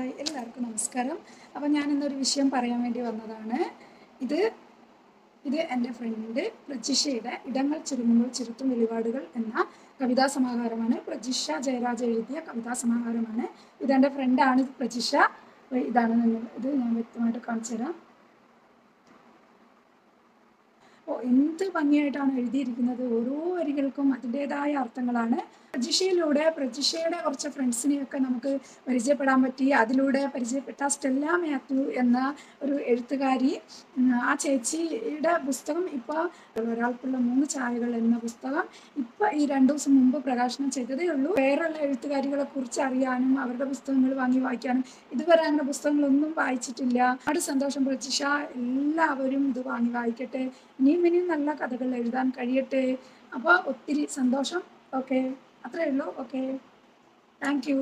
Hi എല്ലാവർക്കും നമസ്കാരം. അപ്പോൾ ഞാൻ ഇന്നൊരു വിഷയം പറയാൻ വേണ്ടി വന്നതാണ്. ഇത് ഇത് എൻ്റെ ഫ്രണ്ട് പ്രജിഷയുടെ ഇടങ്ങൾ ചുരുങ്ങുമ്പോൾ ചുരുത്തും വെളിപാടുകൾ എന്ന കവിതാ സമാഹാരമാണ്. പ്രജിഷ ജയരാജ് എഴുതിയ കവിതാ സമാഹാരമാണ്. ഇതെൻ്റെ ഫ്രണ്ടാണ് പ്രജിഷ. ഇതാണ് ഇത് ഞാൻ വ്യക്തമായിട്ട് കാണിച്ചു തരാം. എന്ത് ഭംഗിയായിട്ടാണ് എഴുതിയിരിക്കുന്നത്. ഓരോ വരികൾക്കും അതിൻ്റെതായ അർത്ഥങ്ങളാണ്. പ്രജിഷയുടെ കുറച്ച് ഫ്രണ്ട്സിനെയൊക്കെ നമുക്ക് പരിചയപ്പെടാൻ പറ്റി. അതിലൂടെ പരിചയപ്പെട്ട സ്റ്റെല്ല മാത്യു എന്ന ഒരു എഴുത്തുകാരി, ആ ചേച്ചിയുടെ പുസ്തകം ഇപ്പോൾ ഒരാൾക്കുള്ള 3 ചായകൾ എന്ന പുസ്തകം ഇപ്പോൾ ഈ 2 ദിവസം മുമ്പ് പ്രകാശനം ചെയ്തതേ ഉള്ളൂ. വേറെയുള്ള എഴുത്തുകാരികളെ കുറിച്ച് അറിയാനും അവരുടെ പുസ്തകങ്ങൾ വാങ്ങി വായിക്കാനും ഇതുവരെ അങ്ങനെ പുസ്തകങ്ങളൊന്നും വായിച്ചിട്ടില്ല. ഒരുപാട് സന്തോഷം പ്രജിഷ. എല്ലാവരും ഇത് വാങ്ങി വായിക്കട്ടെ. ഇനിയും നല്ല കഥകൾ എഴുതാൻ കഴിയട്ടെ. അപ്പോൾ ഒത്തിരി സന്തോഷം. ഓക്കെ, അത്രയേ ഉള്ളൂ. Okay, thank you.